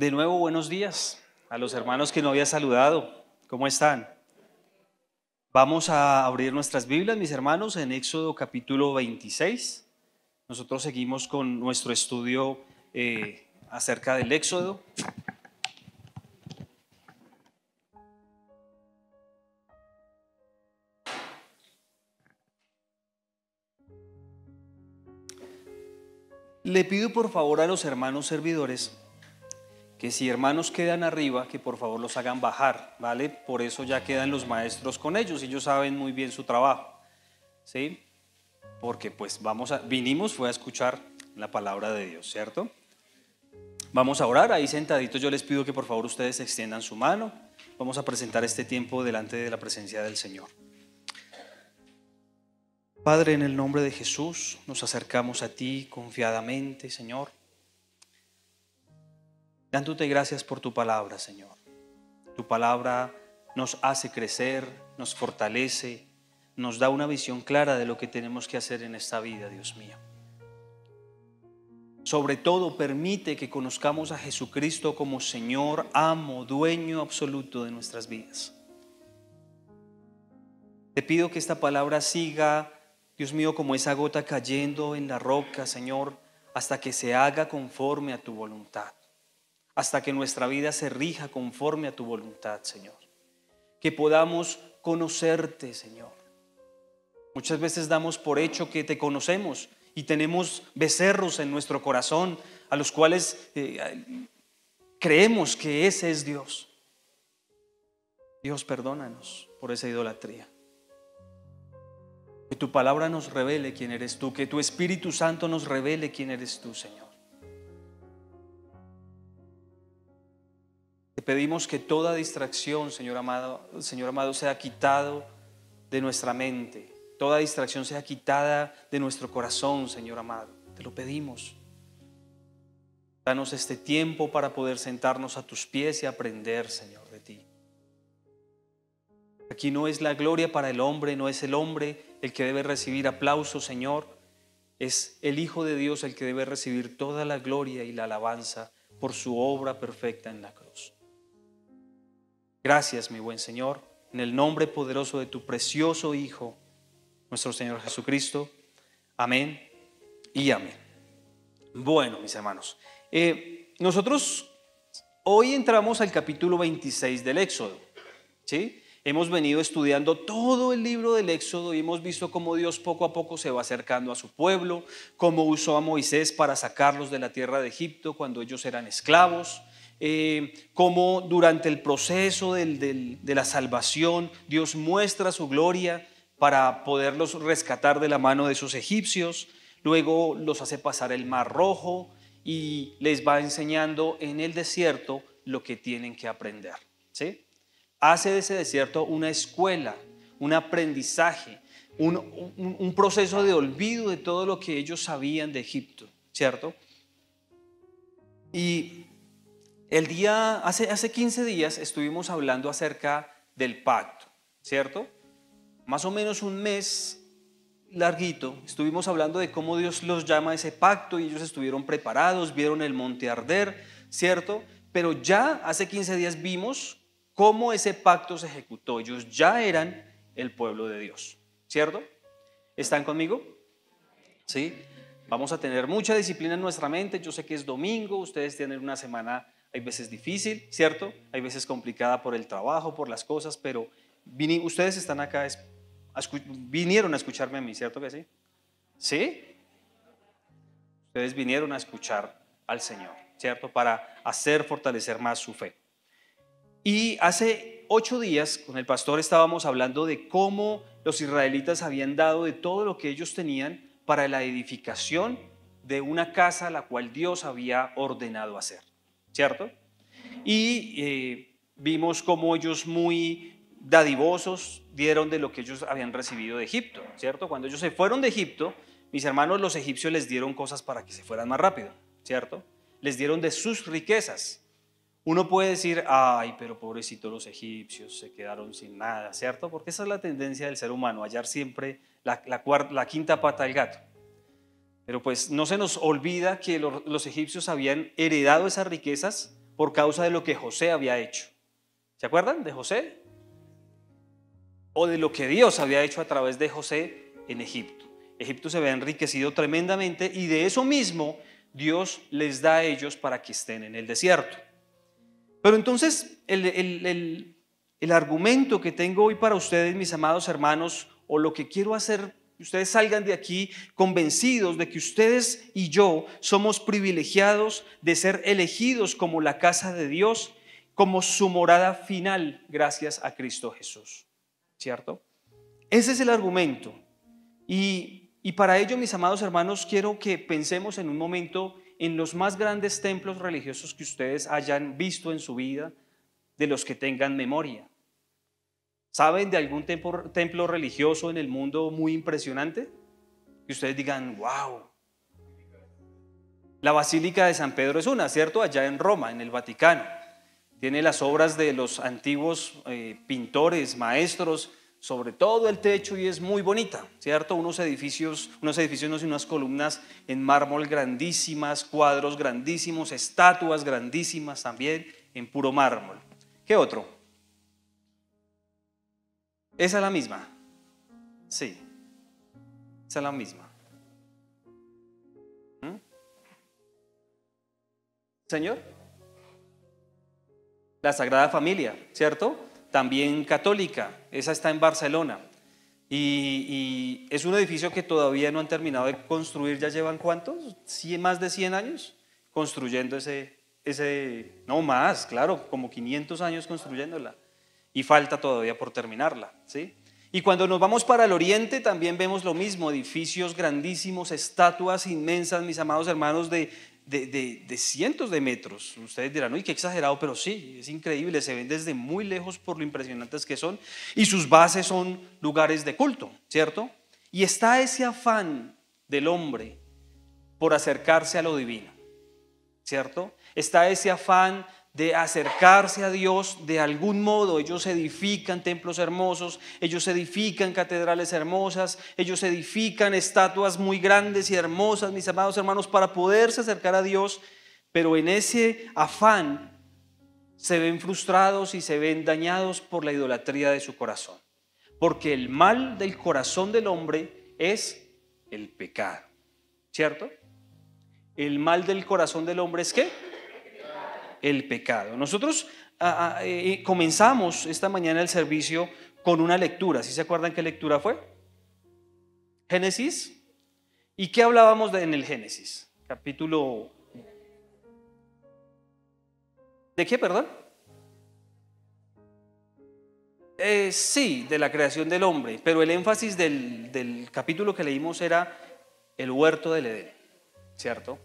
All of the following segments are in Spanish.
De nuevo, buenos días a los hermanos que no había saludado. ¿Cómo están? Vamos a abrir nuestras Biblias, mis hermanos, en Éxodo capítulo 26. Nosotros seguimos con nuestro estudio acerca del Éxodo. Le pido por favor a los hermanos servidores que si hermanos quedan arriba, que por favor los hagan bajar, ¿vale? Por eso ya quedan los maestros con ellos, ellos saben muy bien su trabajo, ¿sí? Porque pues vinimos fue a escuchar la palabra de Dios, ¿cierto? Vamos a orar, ahí sentaditos yo les pido que por favor ustedes extiendan su mano. Vamos a presentar este tiempo delante de la presencia del Señor. Padre, en el nombre de Jesús, nos acercamos a ti confiadamente, Señor, dándote gracias por tu palabra, Señor. Tu palabra nos hace crecer, nos fortalece, nos da una visión clara de lo que tenemos que hacer en esta vida, Dios mío. Sobre todo, permite que conozcamos a Jesucristo como Señor, amo, dueño absoluto de nuestras vidas. Te pido que esta palabra siga, Dios mío, como esa gota cayendo en la roca, Señor, hasta que se haga conforme a tu voluntad. Hasta que nuestra vida se rija conforme a tu voluntad, Señor. Que podamos conocerte, Señor. Muchas veces damos por hecho que te conocemos y tenemos becerros en nuestro corazón a los cuales creemos que ese es Dios. Dios, perdónanos por esa idolatría. Que tu palabra nos revele quién eres tú, que tu Espíritu Santo nos revele quién eres tú, Señor. Te pedimos que toda distracción, Señor amado, sea quitado de nuestra mente. Toda distracción sea quitada de nuestro corazón, Señor amado. Te lo pedimos. Danos este tiempo para poder sentarnos a tus pies y aprender, Señor, de ti. Aquí no es la gloria para el hombre, no es el hombre el que debe recibir aplausos, Señor. Es el Hijo de Dios el que debe recibir toda la gloria y la alabanza por su obra perfecta en la cruz. Gracias, mi buen Señor, en el nombre poderoso de tu precioso Hijo, nuestro Señor Jesucristo. Amén y amén. Bueno, mis hermanos, nosotros hoy entramos al capítulo 26 del Éxodo, ¿sí? Hemos venido estudiando todo el libro del Éxodo y hemos visto cómo Dios poco a poco se va acercando a su pueblo, cómo usó a Moisés para sacarlos de la tierra de Egipto cuando ellos eran esclavos. Cómo durante el proceso de la salvación Dios muestra su gloria para poderlos rescatar de la mano de esos egipcios. Luego los hace pasar el Mar Rojo y les va enseñando en el desierto lo que tienen que aprender, ¿sí? Hace de ese desierto una escuela, un aprendizaje, un proceso de olvido de todo lo que ellos sabían de Egipto, ¿cierto? Y hace 15 días estuvimos hablando acerca del pacto, ¿cierto? Más o menos un mes larguito, estuvimos hablando de cómo Dios los llama a ese pacto y ellos estuvieron preparados, vieron el monte arder, ¿cierto? Pero ya hace 15 días vimos cómo ese pacto se ejecutó. Ellos ya eran el pueblo de Dios, ¿cierto? ¿Están conmigo? ¿Sí? Vamos a tener mucha disciplina en nuestra mente. Yo sé que es domingo, ustedes tienen una semana, hay veces difícil, ¿cierto? Hay veces complicada por el trabajo, por las cosas, pero ustedes están acá, vinieron a escucharme a mí, ¿cierto que sí? ¿Sí? Ustedes vinieron a escuchar al Señor, ¿cierto? Para fortalecer más su fe. Y hace 8 días con el pastor estábamos hablando de cómo los israelitas habían dado de todo lo que ellos tenían para la edificación de una casa a la cual Dios había ordenado hacer, ¿cierto? Y vimos cómo ellos muy dadivosos dieron de lo que ellos habían recibido de Egipto, ¿cierto? Cuando ellos se fueron de Egipto, mis hermanos, los egipcios les dieron cosas para que se fueran más rápido, ¿cierto? Les dieron de sus riquezas. Uno puede decir, ay, pero pobrecitos los egipcios se quedaron sin nada, ¿cierto? Porque esa es la tendencia del ser humano, hallar siempre la quinta pata del gato. Pero pues no se nos olvida que los egipcios habían heredado esas riquezas por causa de lo que José había hecho. ¿Se acuerdan de José? O de lo que Dios había hecho a través de José en Egipto. Egipto se había enriquecido tremendamente y de eso mismo Dios les da a ellos para que estén en el desierto. Pero entonces el argumento que tengo hoy para ustedes, mis amados hermanos, o lo que quiero hacer, que ustedes salgan de aquí convencidos de que ustedes y yo somos privilegiados de ser elegidos como la casa de Dios, como su morada final, gracias a Cristo Jesús. ¿Cierto? Ese es el argumento. Y para ello, mis amados hermanos, quiero que pensemos en un momento en los más grandes templos religiosos que ustedes hayan visto en su vida, de los que tengan memoria. ¿Saben de algún templo religioso en el mundo muy impresionante? Que ustedes digan, wow. La Basílica de San Pedro es una, ¿cierto? Allá en Roma, en el Vaticano. Tiene las obras de los antiguos pintores, maestros, sobre todo el techo, y es muy bonita, ¿cierto? Unos edificios no sé, unas columnas en mármol grandísimas, cuadros grandísimos, estatuas grandísimas también en puro mármol. ¿Qué otro? ¿Esa es la misma? Sí, esa es la misma. ¿Señor? La Sagrada Familia, ¿cierto? También católica, esa está en Barcelona. Y es un edificio que todavía no han terminado de construir. ¿Ya llevan cuántos? ¿Más de 100 años construyendo no más, claro, como 500 años construyéndola. Y falta todavía por terminarla, ¿sí? Y cuando nos vamos para el oriente también vemos lo mismo, edificios grandísimos, estatuas inmensas, mis amados hermanos, de cientos de metros. Ustedes dirán, uy, qué exagerado, pero sí, es increíble, se ven desde muy lejos por lo impresionantes que son, y sus bases son lugares de culto, ¿cierto? Y está ese afán del hombre por acercarse a lo divino, ¿cierto? Está ese afán de acercarse a Dios de algún modo. Ellos edifican templos hermosos, ellos edifican catedrales hermosas, ellos edifican estatuas muy grandes y hermosas, mis amados hermanos, para poderse acercar a Dios, pero en ese afán se ven frustrados y se ven dañados por la idolatría de su corazón, porque el mal del corazón del hombre es el pecado, ¿cierto? El mal del corazón del hombre es ¿qué? El pecado. Nosotros comenzamos esta mañana el servicio con una lectura. ¿Sí se acuerdan qué lectura fue? Génesis. ¿Y qué hablábamos en el Génesis? Capítulo... ¿De qué, perdón? Sí, de la creación del hombre, pero el énfasis del capítulo que leímos era el huerto del Edén, ¿cierto?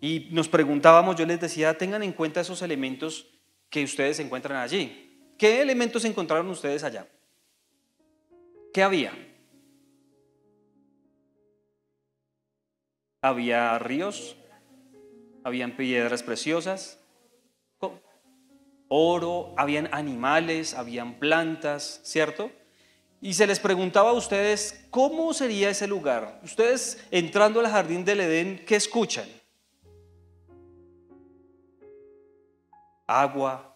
Y nos preguntábamos, yo les decía, tengan en cuenta esos elementos que ustedes encuentran allí. ¿Qué elementos encontraron ustedes allá? ¿Qué había? Había ríos, habían piedras preciosas, oro, habían animales, habían plantas, ¿cierto? Y se les preguntaba a ustedes, ¿cómo sería ese lugar? Ustedes entrando al jardín del Edén, ¿qué escuchan? Agua,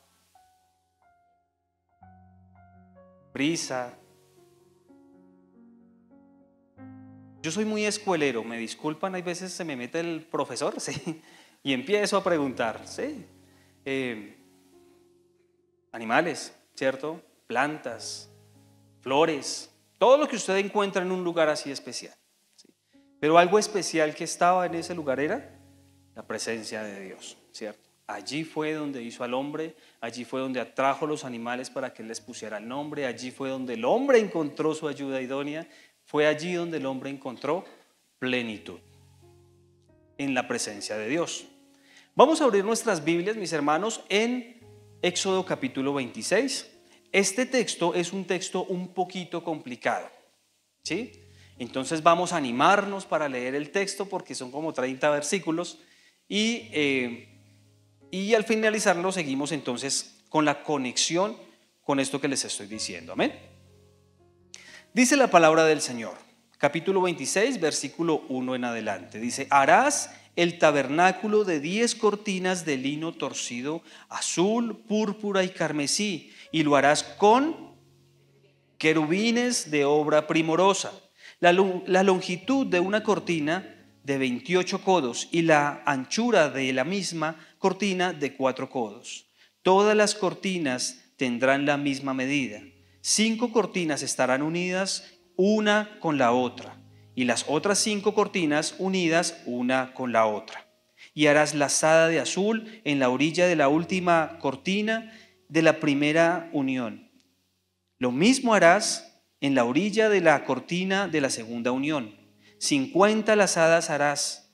brisa. Yo soy muy escuelero, me disculpan, hay veces se me mete el profesor, ¿sí? Y empiezo a preguntar, ¿sí? Animales, ¿cierto? Plantas, flores, todo lo que usted encuentra en un lugar así especial, ¿sí? Pero algo especial que estaba en ese lugar era la presencia de Dios, ¿cierto? Allí fue donde hizo al hombre, allí fue donde atrajo los animales para que les pusiera el nombre, allí fue donde el hombre encontró su ayuda idónea, fue allí donde el hombre encontró plenitud, en la presencia de Dios. Vamos a abrir nuestras Biblias, mis hermanos, en Éxodo capítulo 26. Este texto es un texto un poquito complicado, ¿sí? Entonces vamos a animarnos para leer el texto porque son como 30 versículos y al finalizarlo seguimos entonces con la conexión con esto que les estoy diciendo. Amén. Dice la palabra del Señor, capítulo 26, versículo 1 en adelante. Dice, harás el tabernáculo de 10 cortinas de lino torcido, azul, púrpura y carmesí, y lo harás con querubines de obra primorosa. La longitud de una cortina de 28 codos y la anchura de la misma cortina de 4 codos. Todas las cortinas tendrán la misma medida. 5 cortinas estarán unidas una con la otra, y las otras 5 cortinas unidas una con la otra. Y harás lazada de azul en la orilla de la última cortina de la primera unión. Lo mismo harás en la orilla de la cortina de la segunda unión. 50 lazadas harás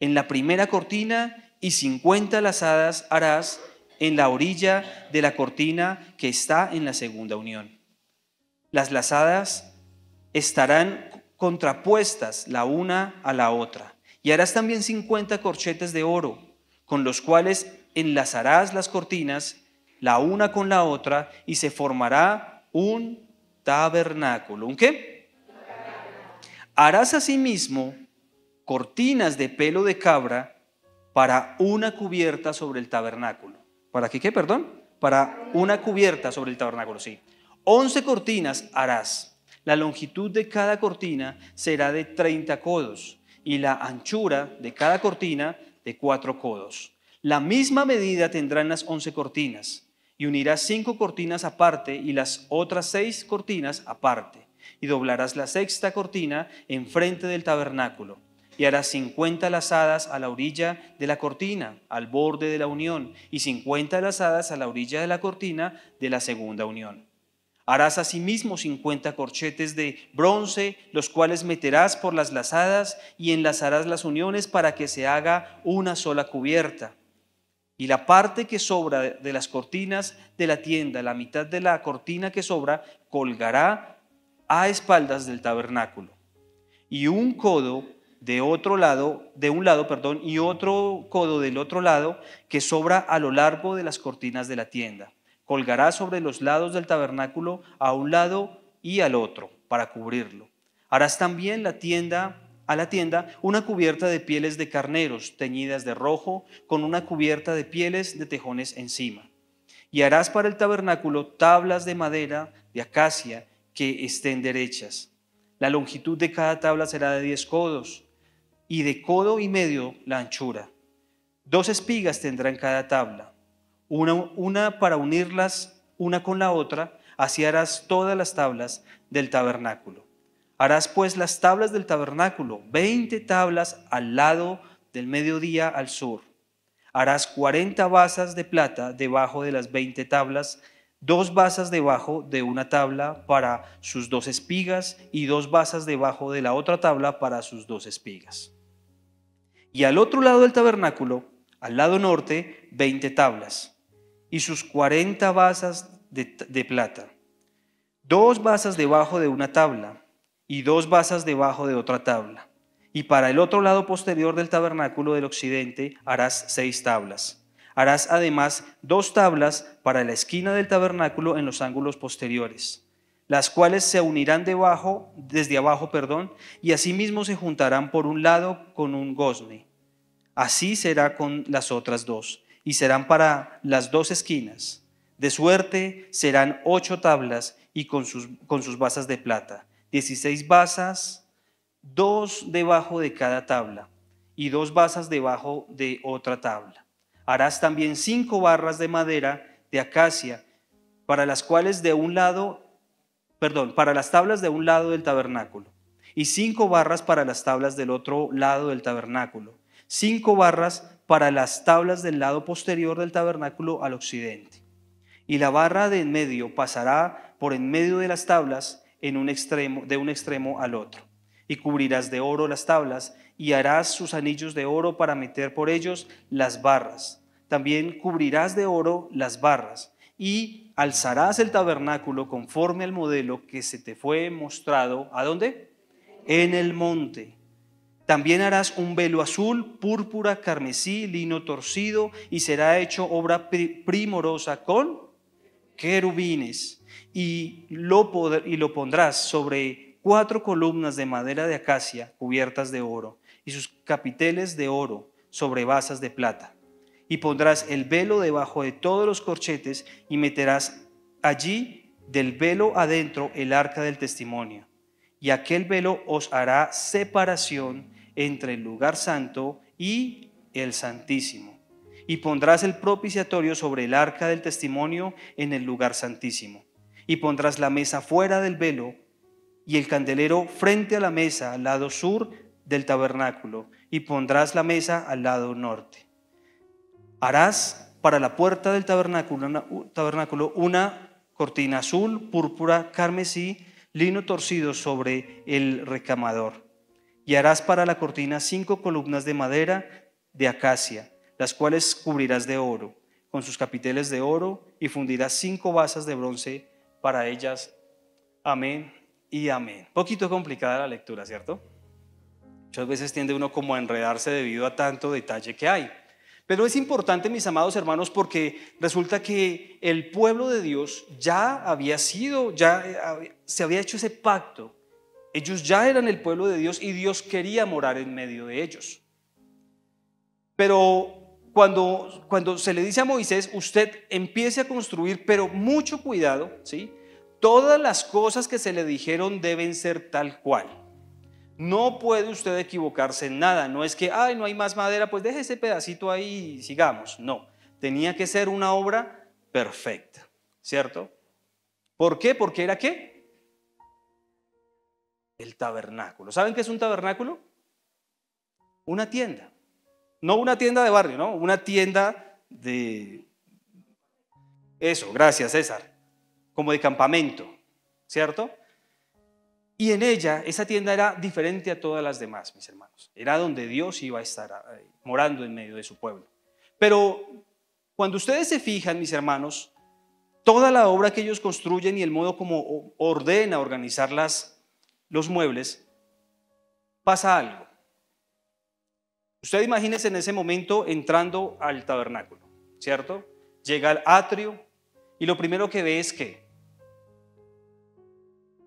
en la primera cortina y 50 lazadas harás en la orilla de la cortina que está en la segunda unión. Las lazadas estarán contrapuestas la una a la otra. Y harás también 50 corchetes de oro, con los cuales enlazarás las cortinas la una con la otra, y se formará un tabernáculo. ¿Un qué? Harás asimismo cortinas de pelo de cabra para una cubierta sobre el tabernáculo. ¿Para qué? Perdón. Para una cubierta sobre el tabernáculo, sí. 11 cortinas harás. La longitud de cada cortina será de 30 codos y la anchura de cada cortina de 4 codos. La misma medida tendrán las 11 cortinas, y unirás 5 cortinas aparte y las otras 6 cortinas aparte, y doblarás la sexta cortina enfrente del tabernáculo, y harás 50 lazadas a la orilla de la cortina, al borde de la unión, y 50 lazadas a la orilla de la cortina de la segunda unión. Harás asimismo 50 corchetes de bronce, los cuales meterás por las lazadas y enlazarás las uniones para que se haga una sola cubierta. Y la parte que sobra de las cortinas de la tienda, la mitad de la cortina que sobra, colgará a espaldas del tabernáculo. Y un codo de otro lado, de un lado, perdón, y otro codo del otro lado que sobra a lo largo de las cortinas de la tienda. Colgará sobre los lados del tabernáculo a un lado y al otro para cubrirlo. Harás también a la tienda una cubierta de pieles de carneros teñidas de rojo, con una cubierta de pieles de tejones encima. Y harás para el tabernáculo tablas de madera de acacia que estén derechas. La longitud de cada tabla será de 10 codos, y de codo y medio la anchura. 2 espigas tendrá en cada tabla, una para unirlas una con la otra. Así harás todas las tablas del tabernáculo. Harás pues las tablas del tabernáculo, 20 tablas al lado del mediodía al sur. Harás 40 basas de plata debajo de las 20 tablas, 2 basas debajo de una tabla para sus 2 espigas, y 2 basas debajo de la otra tabla para sus 2 espigas. Y al otro lado del tabernáculo, al lado norte, 20 tablas, y sus 40 basas de plata, 2 basas debajo de una tabla, y 2 basas debajo de otra tabla. Y para el otro lado posterior del tabernáculo del occidente harás 6 tablas. Harás además 2 tablas para la esquina del tabernáculo en los ángulos posteriores, las cuales se unirán desde abajo, y asimismo se juntarán por un lado con un gozne. Así será con las otras 2, y serán para las 2 esquinas. De suerte serán 8 tablas y con sus basas de plata, 16 basas, 2 debajo de cada tabla, y 2 basas debajo de otra tabla. Harás también 5 barras de madera de acacia para las tablas de un lado del tabernáculo, y 5 barras para las tablas del otro lado del tabernáculo, 5 barras para las tablas del lado posterior del tabernáculo al occidente. Y la barra de en medio pasará por en medio de las tablas de un extremo al otro. Y cubrirás de oro las tablas, y harás sus anillos de oro para meter por ellos las barras. También cubrirás de oro las barras, y alzarás el tabernáculo conforme al modelo que se te fue mostrado. ¿A dónde? En el monte. También harás un velo azul, púrpura, carmesí, lino torcido, y será hecho obra primorosa con querubines, y lo pondrás sobre 4 columnas de madera de acacia cubiertas de oro, y sus capiteles de oro sobre basas de plata. Y pondrás el velo debajo de todos los corchetes y meterás allí del velo adentro el arca del testimonio. Y aquel velo os hará separación entre el lugar santo y el santísimo. Y pondrás el propiciatorio sobre el arca del testimonio en el lugar santísimo. Y pondrás la mesa fuera del velo y el candelero frente a la mesa al lado sur del tabernáculo. Y pondrás la mesa al lado norte. Harás para la puerta del tabernáculo una cortina azul, púrpura, carmesí, lino torcido sobre el recamador. Y harás para la cortina 5 columnas de madera de acacia, las cuales cubrirás de oro, con sus capiteles de oro, y fundirás 5 basas de bronce para ellas. Amén y amén. Poquito complicada la lectura, ¿cierto? Muchas veces tiende uno como a enredarse debido a tanto detalle que hay. Pero es importante, mis amados hermanos, porque resulta que el pueblo de Dios ya se había hecho ese pacto. Ellos ya eran el pueblo de Dios y Dios quería morar en medio de ellos. Pero cuando se le dice a Moisés, usted empiece a construir, pero mucho cuidado, ¿sí? Todas las cosas que se le dijeron deben ser tal cual. No puede usted equivocarse en nada. No es que, no hay más madera, pues deje ese pedacito ahí y sigamos. No, tenía que ser una obra perfecta, ¿cierto? ¿Por qué? Porque era ¿qué? El tabernáculo. ¿Saben qué es un tabernáculo? Una tienda. No una tienda de barrio, ¿no? Una tienda de... Eso, gracias César. Como de campamento, ¿cierto? Y en ella, esa tienda era diferente a todas las demás, mis hermanos. Era donde Dios iba a estar morando en medio de su pueblo. Pero cuando ustedes se fijan, mis hermanos, toda la obra que ellos construyen y el modo como ordena organizar los muebles, pasa algo. Usted imagínese en ese momento entrando al tabernáculo, ¿cierto? Llega al atrio y lo primero que ve es ¿qué?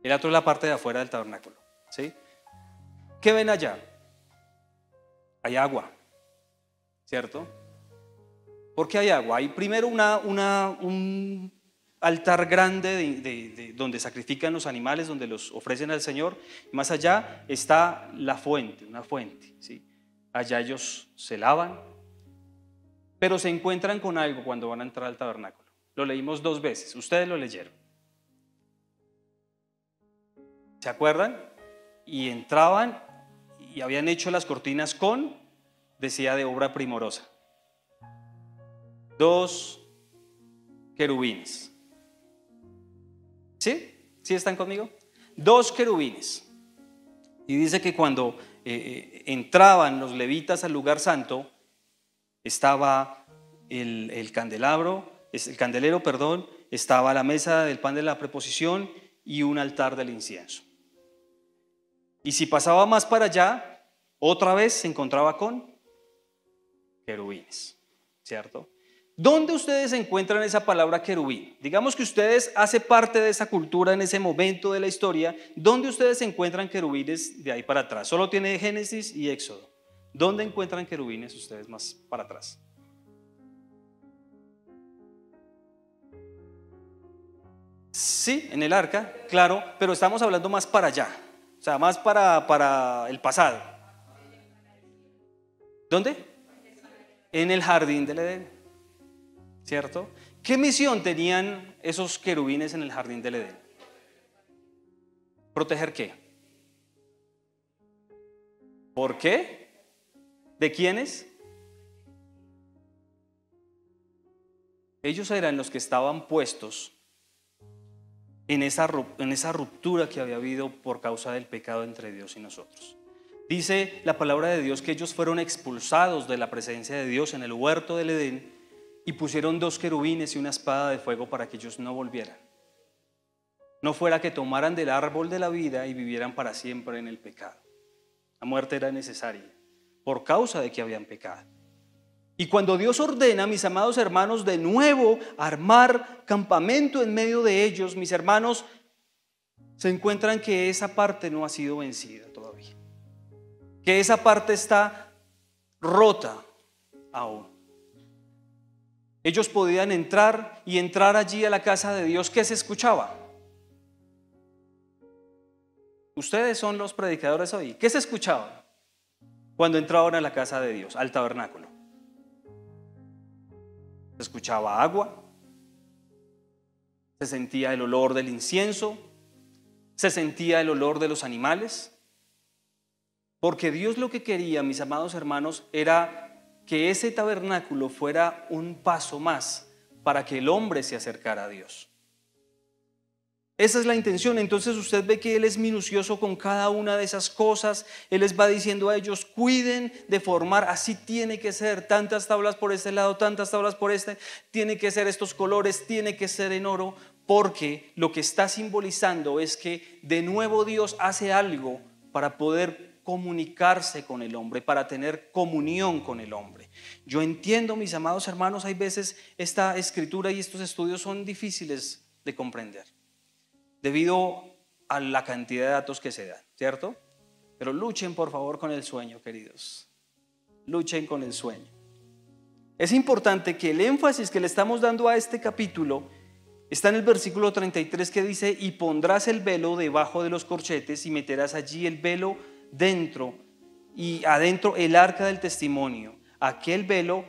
El atrio es la parte de afuera del tabernáculo, ¿sí? ¿Qué ven allá? Hay agua, ¿cierto? ¿Por qué hay agua? Hay primero un altar grande donde sacrifican los animales, donde los ofrecen al Señor. Más allá está la fuente, una fuente, ¿sí? Allá ellos se lavan, pero se encuentran con algo cuando van a entrar al tabernáculo. Lo leímos 2 veces, ustedes lo leyeron. ¿Se acuerdan? Y entraban y habían hecho las cortinas decía, de obra primorosa. 2 querubines. ¿Sí? ¿Sí están conmigo? 2 querubines. Y dice que cuando entraban los levitas al lugar santo, estaba el candelero, estaba la mesa del pan de la preposición y un altar del incienso. Y si pasaba más para allá, otra vez se encontraba con querubines, ¿cierto? ¿Dónde ustedes encuentran esa palabra querubín? Digamos que ustedes hacen parte de esa cultura en ese momento de la historia. ¿Dónde ustedes encuentran querubines de ahí para atrás? Solo tiene Génesis y Éxodo. ¿Dónde encuentran querubines ustedes más para atrás? Sí, en el arca, claro, pero estamos hablando más para allá. O sea, más para el pasado. ¿Dónde? En el jardín del Edén, ¿cierto? ¿Qué misión tenían esos querubines en el jardín del Edén? ¿Proteger qué? ¿Por qué? ¿De quiénes? Ellos eran los que estaban puestos en esa ruptura que había habido por causa del pecado entre Dios y nosotros. Dice la palabra de Dios que ellos fueron expulsados de la presencia de Dios en el huerto del Edén y pusieron 2 querubines y una espada de fuego para que ellos no volvieran. No fuera que tomaran del árbol de la vida y vivieran para siempre en el pecado. La muerte era necesaria por causa de que habían pecado. Y cuando Dios ordena, mis amados hermanos, de nuevo armar campamento en medio de ellos, mis hermanos, se encuentran que esa parte no ha sido vencida todavía. que esa parte está rota aún. Ellos podían entrar y entrar allí a la casa de Dios. ¿Qué se escuchaba? Ustedes son los predicadores hoy. ¿Qué se escuchaba cuando entraban a la casa de Dios, al tabernáculo? Se escuchaba agua, se sentía el olor del incienso, se sentía el olor de los animales. Porque Dios lo que quería, mis amados hermanos, era que ese tabernáculo fuera un paso más para que el hombre se acercara a Dios. Esa es la intención. Entonces usted ve que Él es minucioso con cada una de esas cosas. Él les va diciendo a ellos: cuiden de formar, así tiene que ser, tantas tablas por este lado, tantas tablas por este, tiene que ser estos colores, tiene que ser en oro, porque lo que está simbolizando es que de nuevo Dios hace algo para poder comunicarse con el hombre, para tener comunión con el hombre. Yo entiendo, mis amados hermanos, hay veces esta escritura y estos estudios son difíciles de comprender debido a la cantidad de datos que se dan, ¿cierto? Pero luchen por favor con el sueño, queridos. Luchen con el sueño. Es importante que el énfasis que le estamos dando a este capítulo está en el versículo 33, que dice: y pondrás el velo debajo de los corchetes y meterás allí el velo dentro, y adentro el arca del testimonio. Aquel velo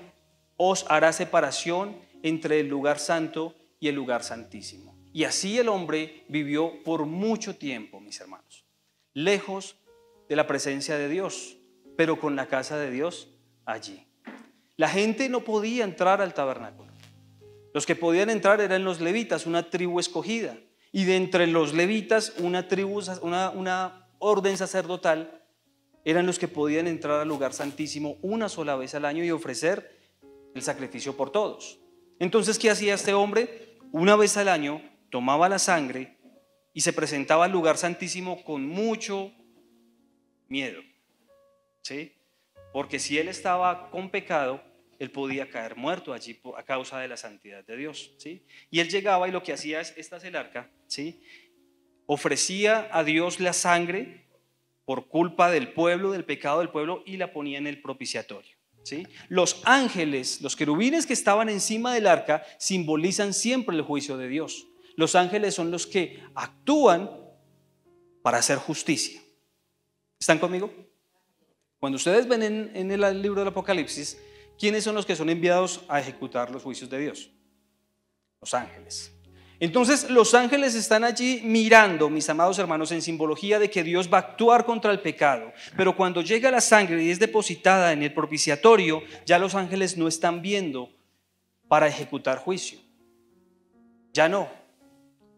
os hará separación entre el lugar santo y el lugar santísimo. Y así el hombre vivió por mucho tiempo, mis hermanos, lejos de la presencia de Dios, pero con la casa de Dios allí. La gente no podía entrar al tabernáculo. Los que podían entrar eran los levitas, una tribu escogida, y de entre los levitas una orden sacerdotal eran los que podían entrar al lugar santísimo una sola vez al año y ofrecer el sacrificio por todos. Entonces, ¿qué hacía este hombre? Una vez al año tomaba la sangre y se presentaba al lugar santísimo con mucho miedo, ¿sí? Porque si él estaba con pecado, él podía caer muerto allí a causa de la santidad de Dios, ¿sí? Y él llegaba y lo que hacía es, esta es el arca, ¿sí? Ofrecía a Dios la sangre por culpa del pueblo, del pecado del pueblo, y la ponía en el propiciatorio, ¿sí? Los ángeles, los querubines que estaban encima del arca, simbolizan siempre el juicio de Dios. Los ángeles son los que actúan para hacer justicia. ¿Están conmigo? Cuando ustedes ven en el libro del Apocalipsis, ¿quiénes son los que son enviados a ejecutar los juicios de Dios? Los ángeles. Entonces los ángeles están allí mirando, mis amados hermanos, en simbología de que Dios va a actuar contra el pecado. Pero cuando llega la sangre y es depositada en el propiciatorio, ya los ángeles no están viendo para ejecutar juicio. Ya no.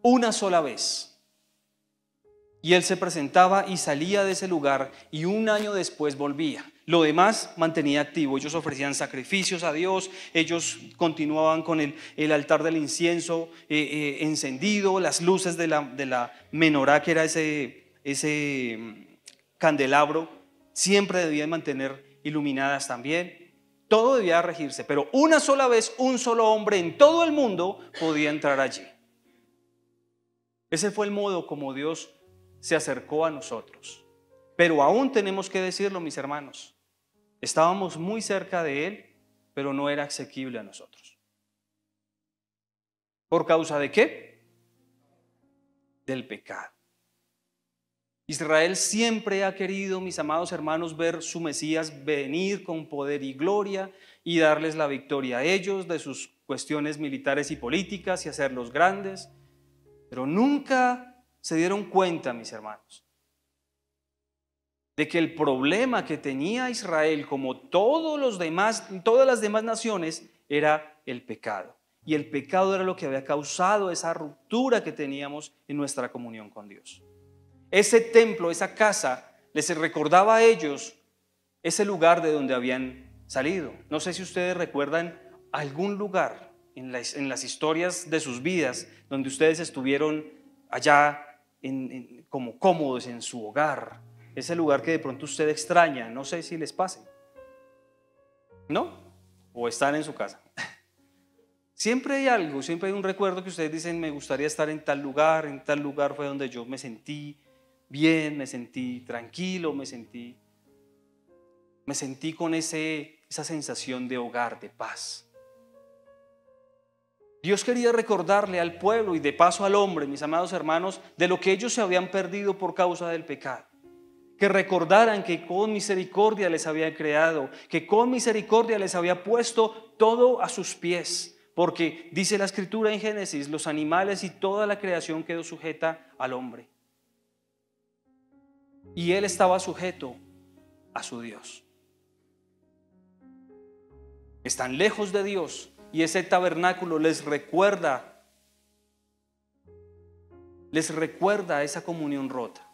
Una sola vez. Y él se presentaba y salía de ese lugar, y un año después volvía. Lo demás mantenía activo. Ellos ofrecían sacrificios a Dios, ellos continuaban con el altar del incienso encendido, las luces de la menorá, que era ese candelabro, siempre debían mantener iluminadas también. Todo debía regirse, pero una sola vez un solo hombre en todo el mundo podía entrar allí. Ese fue el modo como Dios se acercó a nosotros. Pero aún tenemos que decirlo, mis hermanos, estábamos muy cerca de Él, pero no era asequible a nosotros. ¿Por causa de qué? Del pecado. Israel siempre ha querido, mis amados hermanos, ver su Mesías venir con poder y gloria y darles la victoria a ellos de sus cuestiones militares y políticas y hacerlos grandes. Pero nunca se dieron cuenta, mis hermanos, de que el problema que tenía Israel, como todas las demás naciones, era el pecado. Y el pecado era lo que había causado esa ruptura que teníamos en nuestra comunión con Dios. Ese templo, esa casa, les recordaba a ellos ese lugar de donde habían salido. No sé si ustedes recuerdan algún lugar en las historias de sus vidas donde ustedes estuvieron allá como cómodos en su hogar. Ese lugar que de pronto usted extraña, no sé si les pase, ¿no? O están en su casa. Siempre hay algo, siempre hay un recuerdo que ustedes dicen: me gustaría estar en tal lugar fue donde yo me sentí bien, me sentí tranquilo, me sentí... me sentí con esa sensación de hogar, de paz. Dios quería recordarle al pueblo y de paso al hombre, mis amados hermanos, de lo que ellos se habían perdido por causa del pecado. Que recordaran que con misericordia les había creado, que con misericordia les había puesto todo a sus pies. Porque dice la Escritura en Génesis, los animales y toda la creación quedó sujeta al hombre. Y él estaba sujeto a su Dios. Están lejos de Dios y ese tabernáculo les recuerda esa comunión rota.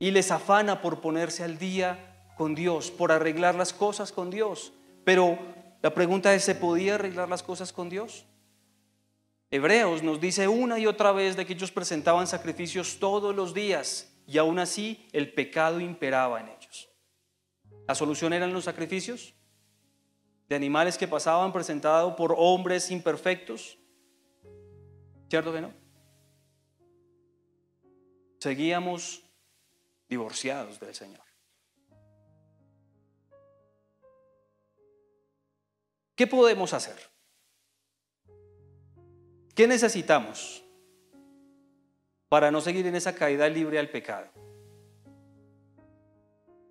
Y les afana por ponerse al día con Dios, por arreglar las cosas con Dios. Pero la pregunta es, ¿se podía arreglar las cosas con Dios? Hebreos nos dice una y otra vez de que ellos presentaban sacrificios todos los días y aún así el pecado imperaba en ellos. ¿La solución eran los sacrificios de animales que pasaban presentados por hombres imperfectos? ¿Cierto que no? Seguíamos divorciados del Señor. ¿Qué podemos hacer? ¿Qué necesitamos para no seguir en esa caída libre al pecado?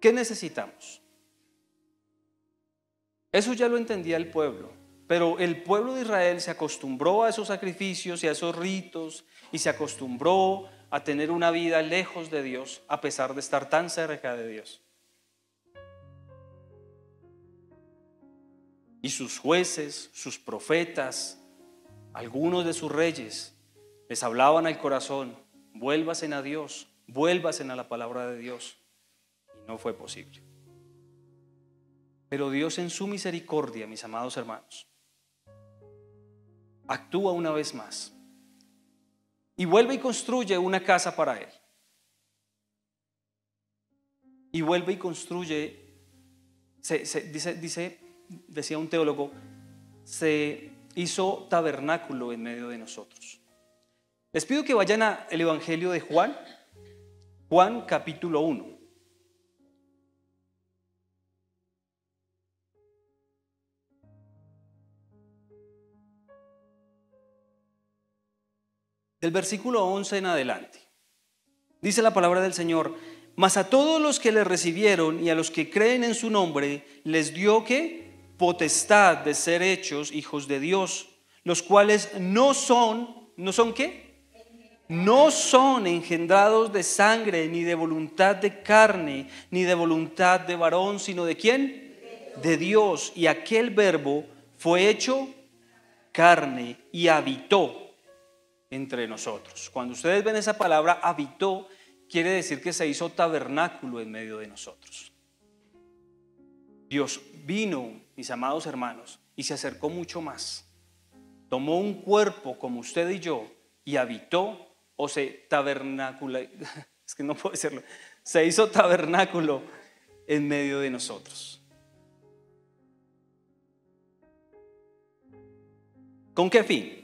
¿Qué necesitamos? Eso ya lo entendía el pueblo, pero el pueblo de Israel se acostumbró a esos sacrificios y a esos ritos y se acostumbró a tener una vida lejos de Dios a pesar de estar tan cerca de Dios. Y sus jueces, sus profetas, algunos de sus reyes les hablaban al corazón: vuélvasen a Dios, vuélvasen a la palabra de Dios. Y no fue posible. Pero Dios en su misericordia, mis amados hermanos, actúa una vez más y vuelve y construye una casa para él. Y vuelve y construye, decía un teólogo, se hizo tabernáculo en medio de nosotros. Les pido que vayan al Evangelio de Juan, Juan capítulo 1. Del versículo 11 en adelante. Dice la palabra del Señor: mas a todos los que le recibieron y a los que creen en su nombre, les dio ¿qué? Potestad de ser hechos hijos de Dios, los cuales ¿no son qué? No son engendrados de sangre, ni de voluntad de carne, ni de voluntad de varón, sino ¿de quién? De Dios. Y aquel verbo fue hecho carne y habitó entre nosotros. Cuando ustedes ven esa palabra habitó, quiere decir que se hizo tabernáculo en medio de nosotros. Dios vino, mis amados hermanos, y se acercó mucho más. Tomó un cuerpo como usted y yo y habitó, o se tabernáculo, es que no puedo decirlo, se hizo tabernáculo en medio de nosotros. ¿Con qué fin?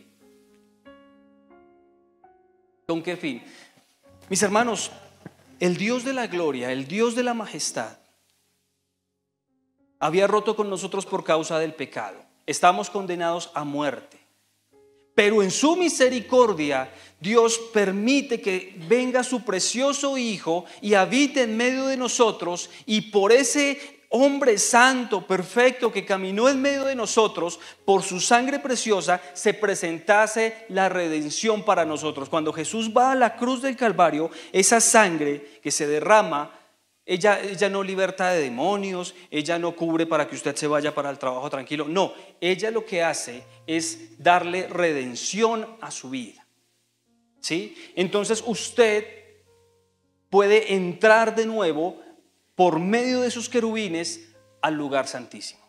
¿Con qué fin? Mis hermanos, el Dios de la gloria, el Dios de la majestad, había roto con nosotros por causa del pecado. Estamos condenados a muerte. Pero en su misericordia, Dios permite que venga su precioso Hijo y habite en medio de nosotros, y por ese hombre santo, perfecto, que caminó en medio de nosotros, por su sangre preciosa, se presentase la redención para nosotros. Cuando Jesús va a la cruz del Calvario, esa sangre que se derrama, ella no liberta de demonios, ella no cubre para que usted se vaya para el trabajo tranquilo. No, ella lo que hace es darle redención a su vida. ¿Sí? Entonces usted puede entrar de nuevo por medio de sus querubines al lugar santísimo.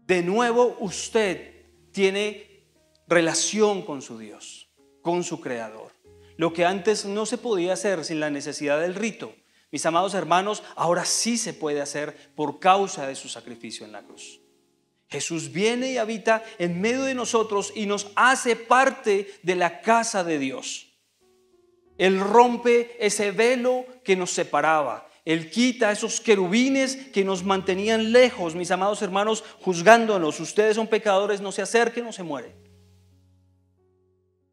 De nuevo usted tiene relación con su Dios, con su Creador. Lo que antes no se podía hacer sin la necesidad del rito, mis amados hermanos, ahora sí se puede hacer por causa de su sacrificio en la cruz. Jesús viene y habita en medio de nosotros y nos hace parte de la casa de Dios. Él rompe ese velo que nos separaba. Él quita esos querubines que nos mantenían lejos, mis amados hermanos, juzgándonos. Ustedes son pecadores, no se acerquen o se mueren.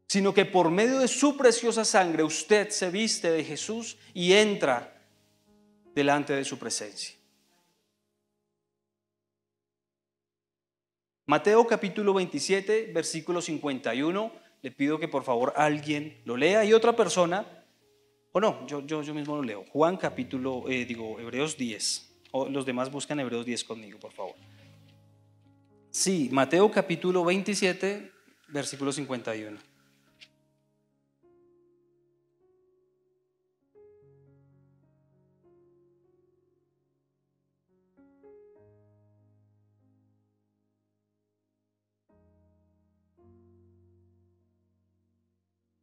Sino que por medio de su preciosa sangre usted se viste de Jesús y entra delante de su presencia. Mateo capítulo 27, versículo 51. Le pido que por favor alguien lo lea y otra persona, o no, yo mismo lo leo. Juan capítulo, Hebreos 10. O los demás buscan Hebreos 10 conmigo, por favor. Sí, Mateo capítulo 27, versículo 51.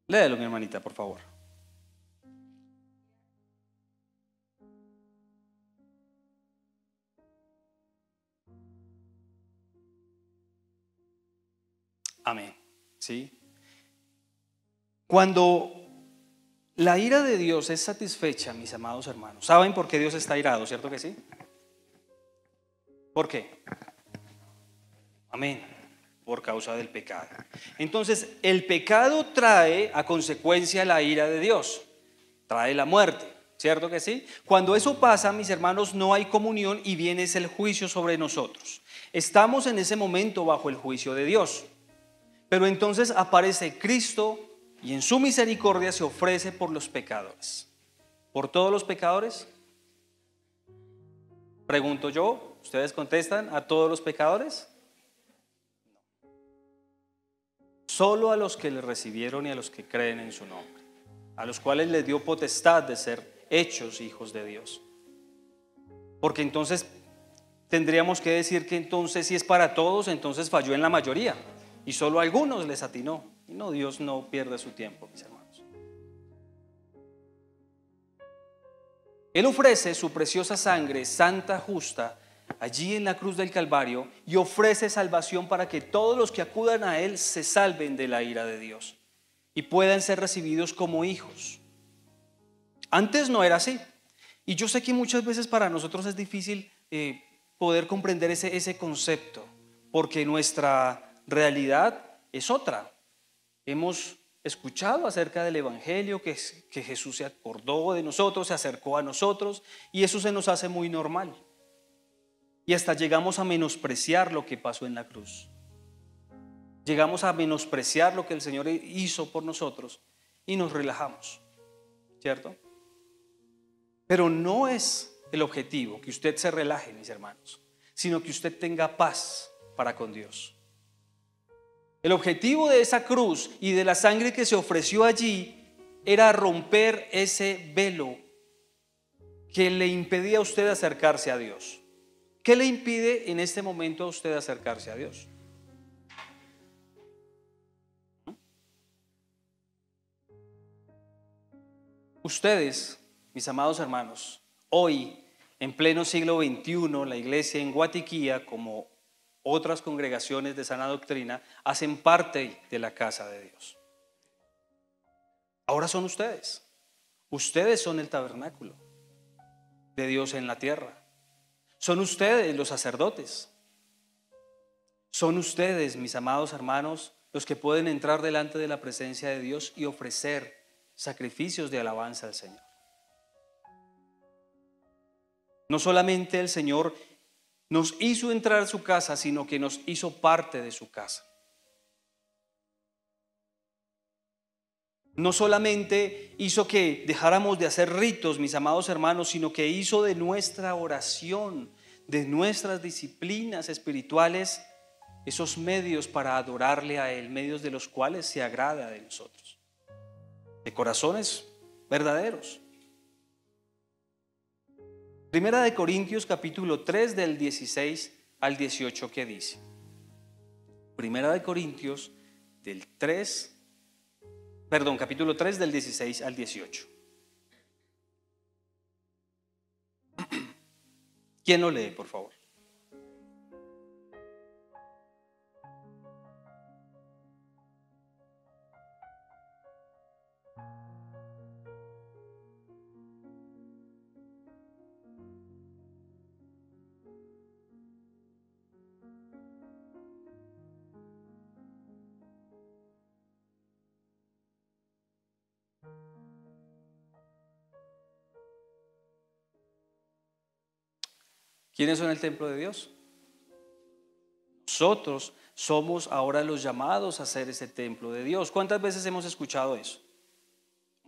Léelo, mi hermanita, por favor. Amén. ¿Sí? Cuando la ira de Dios es satisfecha, mis amados hermanos, ¿saben por qué Dios está irado? ¿Cierto que sí? ¿Por qué? Amén. Por causa del pecado. Entonces, el pecado trae a consecuencia la ira de Dios. Trae la muerte. ¿Cierto que sí? Cuando eso pasa, mis hermanos, no hay comunión y viene el juicio sobre nosotros. Estamos en ese momento bajo el juicio de Dios. Pero entonces aparece Cristo y en su misericordia se ofrece por los pecadores. ¿Por todos los pecadores? Pregunto yo, ¿ustedes contestan a todos los pecadores? Solo a los que le recibieron y a los que creen en su nombre, a los cuales les dio potestad de ser hechos hijos de Dios. Porque entonces tendríamos que decir que entonces si es para todos, entonces falló en la mayoría y solo a algunos les atinó. Y no, Dios no pierde su tiempo, mis hermanos. Él ofrece su preciosa sangre santa, justa, allí en la cruz del Calvario, y ofrece salvación para que todos los que acudan a Él se salven de la ira de Dios y puedan ser recibidos como hijos. Antes no era así. Y yo sé que muchas veces para nosotros es difícil poder comprender ese concepto, porque nuestra realidad es otra. Hemos escuchado acerca del Evangelio, que Jesús se acordó de nosotros, se acercó a nosotros, y eso se nos hace muy normal. Y hasta llegamos a menospreciar lo que pasó en la cruz. Llegamos a menospreciar lo que el Señor hizo por nosotros y nos relajamos, ¿cierto? Pero no es el objetivo que usted se relaje, mis hermanos, sino que usted tenga paz para con Dios. El objetivo de esa cruz y de la sangre que se ofreció allí era romper ese velo que le impedía a usted acercarse a Dios. ¿Qué le impide en este momento a usted acercarse a Dios? Ustedes, mis amados hermanos, hoy, en pleno siglo XXI, la iglesia en Guatiquía, como otras congregaciones de sana doctrina, hacen parte de la casa de Dios. Ahora son ustedes. Ustedes son el tabernáculo de Dios en la tierra. Son ustedes los sacerdotes. Son ustedes, mis amados hermanos, los que pueden entrar delante de la presencia de Dios y ofrecer sacrificios de alabanza al Señor. No solamente el Señor nos hizo entrar a su casa, sino que nos hizo parte de su casa. No solamente hizo que dejáramos de hacer ritos, mis amados hermanos, sino que hizo de nuestra oración, de nuestras disciplinas espirituales, esos medios para adorarle a Él, medios de los cuales se agrada de nosotros, de corazones verdaderos. Primera de Corintios capítulo 3 del 16 al 18, ¿qué dice? Primera de Corintios capítulo 3 del 16 al 18. ¿Quién lo lee, por favor? ¿Quiénes son el templo de Dios? Nosotros somos ahora los llamados a ser ese templo de Dios. ¿Cuántas veces hemos escuchado eso?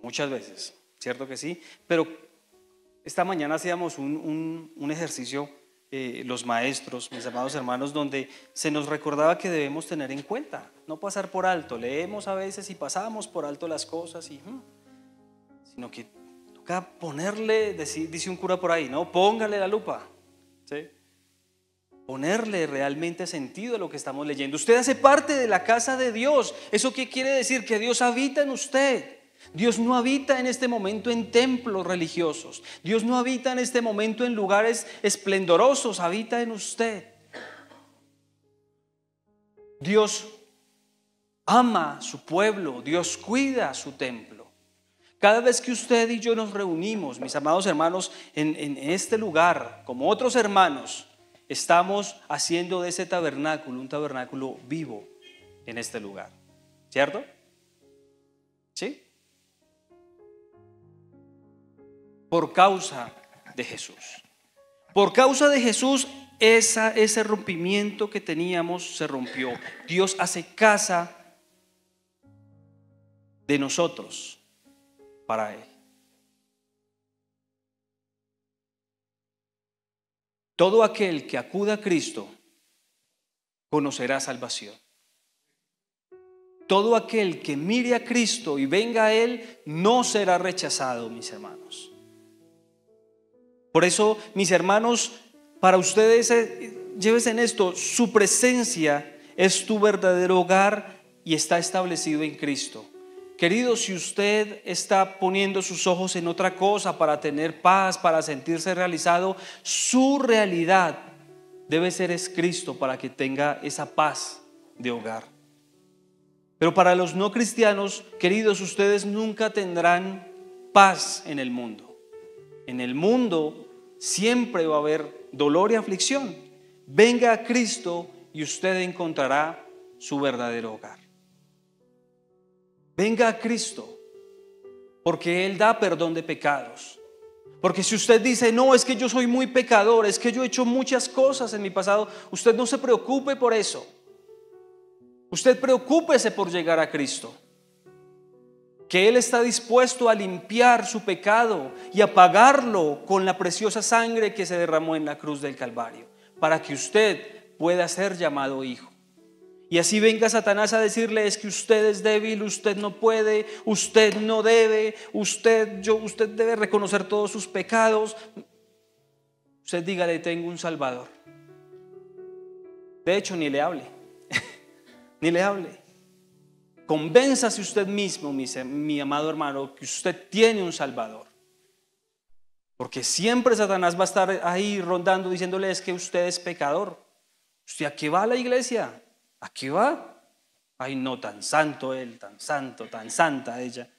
Muchas veces, ¿cierto que sí? Pero esta mañana hacíamos un ejercicio, los maestros, mis amados hermanos, donde se nos recordaba que debemos tener en cuenta, no pasar por alto. Leemos a veces y pasamos por alto las cosas, sino que toca ponerle, dice un cura por ahí, ¿no? Póngale la lupa, ¿sí? Ponerle realmente sentido a lo que estamos leyendo. Usted hace parte de la casa de Dios. ¿Eso qué quiere decir? Que Dios habita en usted. Dios no habita en este momento en templos religiosos. Dios no habita en este momento en lugares esplendorosos. Habita en usted. Dios ama a su pueblo. Dios cuida su templo. Cada vez que usted y yo nos reunimos, mis amados hermanos, en este lugar, como otros hermanos, estamos haciendo de ese tabernáculo un tabernáculo vivo en este lugar, ¿cierto? ¿Sí? Por causa de Jesús. Por causa de Jesús, ese rompimiento que teníamos se rompió. Dios hace casa de nosotros para Él. Todo aquel que acuda a Cristo conocerá salvación. Todo aquel que mire a Cristo y venga a Él no será rechazado, mis hermanos. Por eso, mis hermanos, para ustedes, llévense en esto: su presencia es tu verdadero hogar y está establecido en Cristo. Querido, si usted está poniendo sus ojos en otra cosa para tener paz, para sentirse realizado, su realidad debe ser es Cristo para que tenga esa paz de hogar. Pero para los no cristianos, queridos, ustedes nunca tendrán paz en el mundo. En el mundo siempre va a haber dolor y aflicción. Venga a Cristo y usted encontrará su verdadero hogar. Venga a Cristo, porque Él da perdón de pecados. Porque si usted dice, no, es que yo soy muy pecador, es que yo he hecho muchas cosas en mi pasado, usted no se preocupe por eso. Usted preocúpese por llegar a Cristo, que Él está dispuesto a limpiar su pecado y a pagarlo con la preciosa sangre que se derramó en la cruz del Calvario, para que usted pueda ser llamado hijo. Y así venga Satanás a decirle: es que usted es débil, usted no puede, usted no debe, usted debe reconocer todos sus pecados. Usted dígale: tengo un Salvador. De hecho, ni le hable, ni le hable. Convénzase usted mismo, mi amado hermano, que usted tiene un Salvador. Porque siempre Satanás va a estar ahí rondando diciéndole: es que usted es pecador. ¿Usted a qué va a la iglesia? ¿A qué va? Ay, no, tan santo él, tan santo, tan santa ella.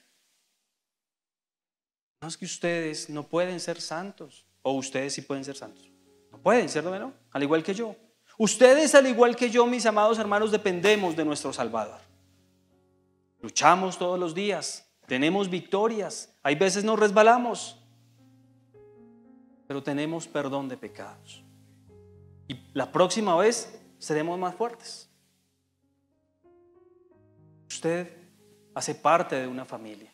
No, es que ustedes no pueden ser santos. O ustedes sí pueden ser santos. No pueden, ¿cierto? ¿No? Al igual que yo. Ustedes, al igual que yo, mis amados hermanos, dependemos de nuestro Salvador. Luchamos todos los días, tenemos victorias. Hay veces nos resbalamos, pero tenemos perdón de pecados. Y la próxima vez seremos más fuertes. Usted hace parte de una familia.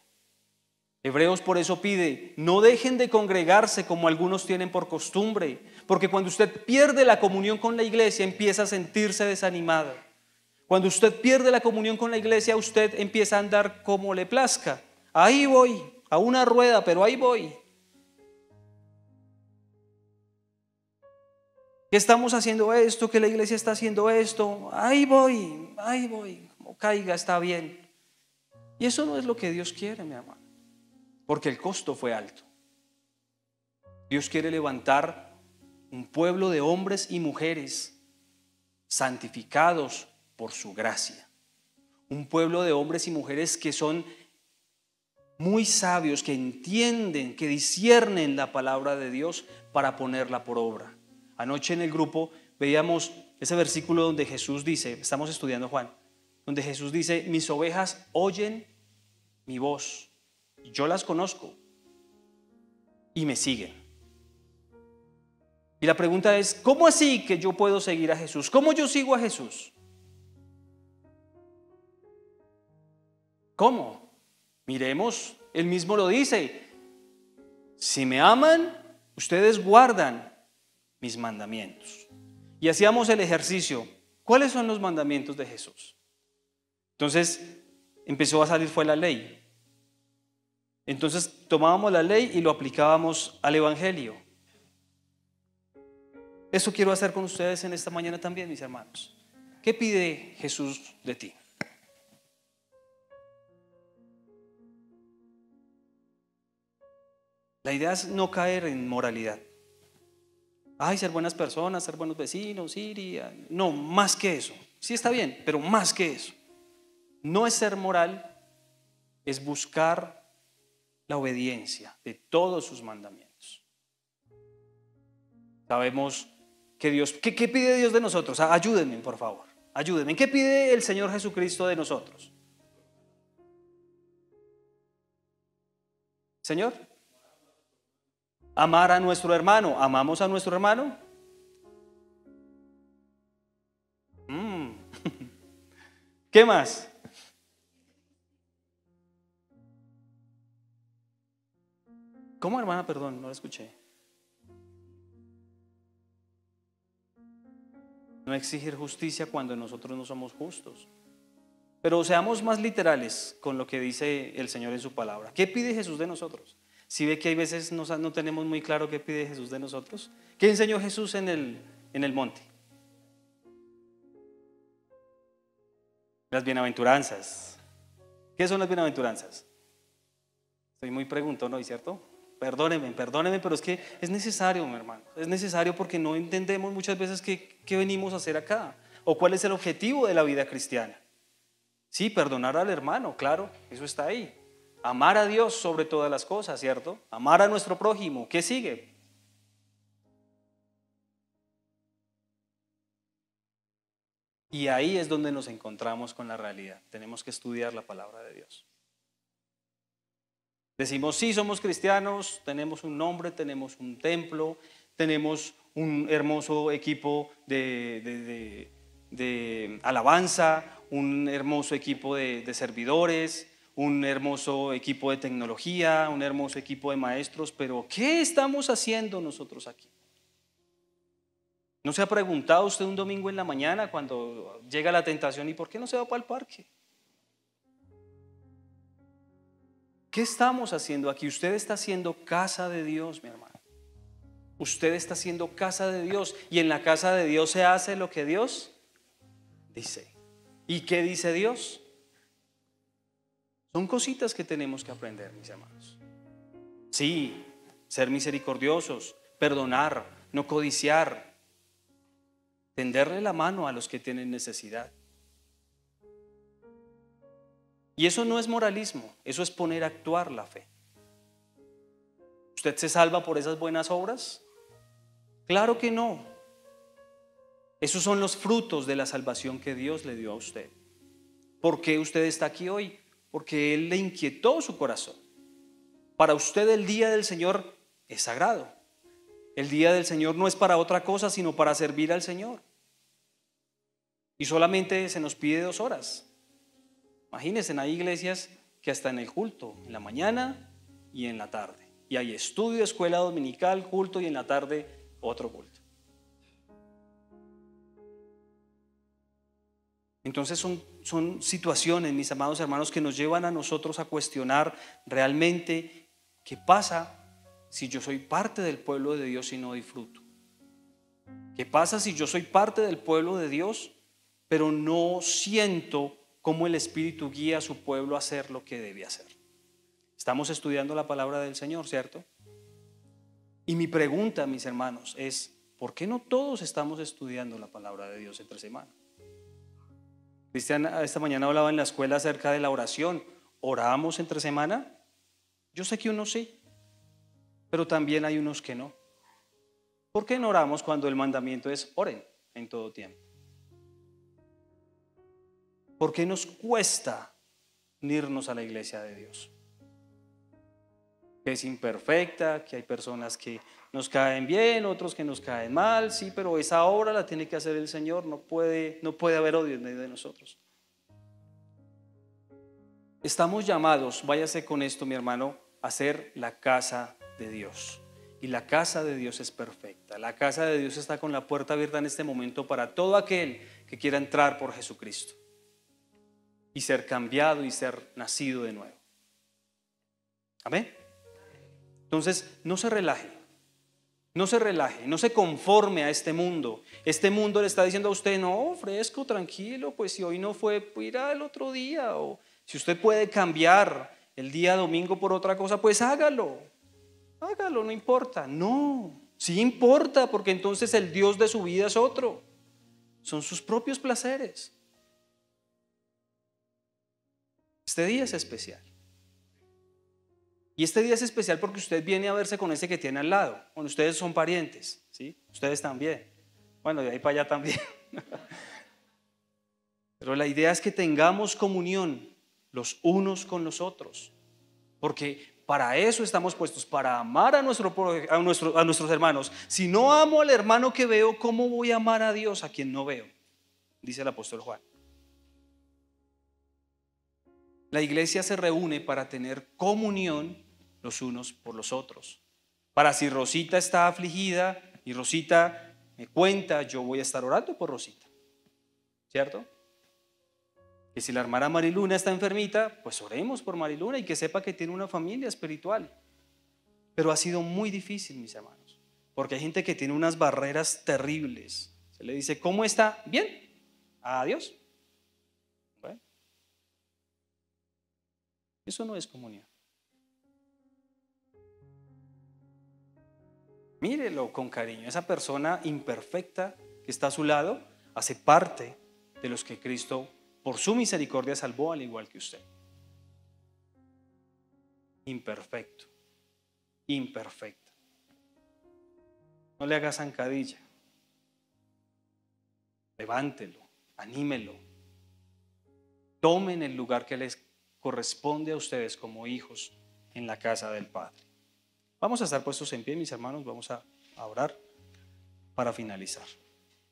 Hebreos por eso pide: no dejen de congregarse como algunos tienen por costumbre, porque cuando usted pierde la comunión con la iglesia empieza a sentirse desanimado. Cuando usted pierde la comunión con la iglesia, usted empieza a andar como le plazca. Ahí voy, a una rueda, pero ahí voy. Que estamos haciendo esto, que la iglesia está haciendo esto, ahí voy, como caiga está bien. Y eso no es lo que Dios quiere, mi hermano, porque el costo fue alto. Dios quiere levantar un pueblo de hombres y mujeres santificados por su gracia. Un pueblo de hombres y mujeres que son muy sabios, que entienden, que disciernen la palabra de Dios para ponerla por obra. Anoche en el grupo veíamos ese versículo donde Jesús dice, estamos estudiando Juan, donde Jesús dice: mis ovejas oyen mi voz, yo las conozco y me siguen. Y la pregunta es, ¿cómo así que yo puedo seguir a Jesús? ¿Cómo yo sigo a Jesús? ¿Cómo? Miremos, él mismo lo dice. Si me aman, ustedes guardan mis mandamientos. Y hacíamos el ejercicio. ¿Cuáles son los mandamientos de Jesús? Entonces empezó a salir fue la ley. Entonces tomábamos la ley y lo aplicábamos al evangelio. Eso quiero hacer con ustedes en esta mañana también, mis hermanos. ¿Qué pide Jesús de ti? La idea es no caer en moralidad. Ay, ser buenas personas, ser buenos vecinos, no, más que eso. Sí está bien, pero más que eso. No es ser moral, es buscar la obediencia de todos sus mandamientos. Sabemos que Dios, ¿qué pide Dios de nosotros? Ayúdenme, por favor, ayúdenme. ¿Qué pide el Señor Jesucristo de nosotros? Señor, amar a nuestro hermano. ¿Amamos a nuestro hermano? ¿Qué más? ¿Cómo, hermana? Perdón, no la escuché. No exigir justicia cuando nosotros no somos justos. Pero seamos más literales con lo que dice el Señor en su palabra. ¿Qué pide Jesús de nosotros? Si ve que hay veces no tenemos muy claro qué pide Jesús de nosotros. ¿Qué enseñó Jesús en el monte? Las bienaventuranzas. ¿Qué son las bienaventuranzas? Estoy muy preguntón hoy, ¿cierto? Perdóneme, pero es que es necesario, mi hermano. Es necesario porque no entendemos muchas veces qué venimos a hacer acá o cuál es el objetivo de la vida cristiana. Sí, perdonar al hermano, claro, eso está ahí. Amar a Dios sobre todas las cosas, ¿cierto? Amar a nuestro prójimo. ¿Qué sigue? Y ahí es donde nos encontramos con la realidad. Tenemos que estudiar la palabra de Dios. Decimos, sí, somos cristianos, tenemos un nombre, tenemos un templo, tenemos un hermoso equipo de alabanza, un hermoso equipo de servidores, un hermoso equipo de tecnología, un hermoso equipo de maestros, pero ¿qué estamos haciendo nosotros aquí? ¿No se ha preguntado usted un domingo en la mañana cuando llega la tentación y por qué no se va para el parque? ¿Qué estamos haciendo aquí? Usted está haciendo casa de Dios, mi hermano. Usted está haciendo casa de Dios y en la casa de Dios se hace lo que Dios dice. ¿Y qué dice Dios? Son cositas que tenemos que aprender, mis hermanos. Sí, ser misericordiosos, perdonar, no codiciar, tenderle la mano a los que tienen necesidad. Y eso no es moralismo, eso es poner a actuar la fe. ¿Usted se salva por esas buenas obras? Claro que no. Esos son los frutos de la salvación que Dios le dio a usted. ¿Por qué usted está aquí hoy? Porque Él le inquietó su corazón. Para usted el día del Señor es sagrado. El día del Señor no es para otra cosa, sino para servir al Señor. Y solamente se nos pide 2 horas. Imagínense, hay iglesias que hasta en el culto, en la mañana y en la tarde. Y hay estudio, escuela dominical, culto y en la tarde otro culto. Entonces son situaciones, mis amados hermanos, que nos llevan a nosotros a cuestionar realmente qué pasa si yo soy parte del pueblo de Dios y no disfruto. ¿Qué pasa si yo soy parte del pueblo de Dios, pero no siento cómo el Espíritu guía a su pueblo a hacer lo que debe hacer? Estamos estudiando la palabra del Señor, ¿cierto? Y mi pregunta, mis hermanos, es ¿por qué no todos estamos estudiando la palabra de Dios entre semana? Cristian esta mañana hablaba en la escuela acerca de la oración. ¿Oramos entre semana? Yo sé que unos sí, pero también hay unos que no. ¿Por qué no oramos cuando el mandamiento es oren en todo tiempo? ¿Por qué nos cuesta unirnos a la iglesia de Dios? que es imperfecta, que hay personas que nos caen bien, otros que nos caen mal, sí, pero esa obra la tiene que hacer el Señor, no puede haber odio en medio de nosotros. Estamos llamados, váyase con esto mi hermano, a ser la casa de Dios. Y la casa de Dios es perfecta. La casa de Dios está con la puerta abierta en este momento para todo aquel que quiera entrar por Jesucristo y ser cambiado y ser nacido de nuevo. Amén. Entonces, no se relaje, no se conforme a este mundo. Este mundo le está diciendo a usted, no, fresco, tranquilo, pues si hoy no fue, pues irá el otro día. O si usted puede cambiar el día domingo por otra cosa, pues hágalo, no importa. No, sí importa, porque entonces el Dios de su vida es otro. Son sus propios placeres. Este día es especial. Y este día es especial porque usted viene a verse con ese que tiene al lado. Bueno, ustedes son parientes, ¿sí? Ustedes también. Bueno, de ahí para allá también. Pero la idea es que tengamos comunión los unos con los otros. Porque para eso estamos puestos, para amar a nuestros hermanos. Si no amo al hermano que veo, ¿cómo voy a amar a Dios a quien no veo? Dice el apóstol Juan. La iglesia se reúne para tener comunión los unos por los otros. Para si Rosita está afligida y Rosita me cuenta, yo voy a estar orando por Rosita, ¿cierto? Que si la hermana Mariluna está enfermita, pues oremos por Mariluna y que sepa que tiene una familia espiritual. Pero ha sido muy difícil, mis hermanos, porque hay gente que tiene unas barreras terribles. Se le dice, ¿cómo está? Bien, adiós. Bueno, eso no es comunión. Mírelo con cariño. Esa persona imperfecta que está a su lado hace parte de los que Cristo por su misericordia salvó, al igual que usted. Imperfecto, imperfecta. No le haga zancadilla. Levántelo, anímelo. Tomen el lugar que les corresponde a ustedes como hijos en la casa del Padre. Vamos a estar puestos en pie, mis hermanos, vamos a orar para finalizar.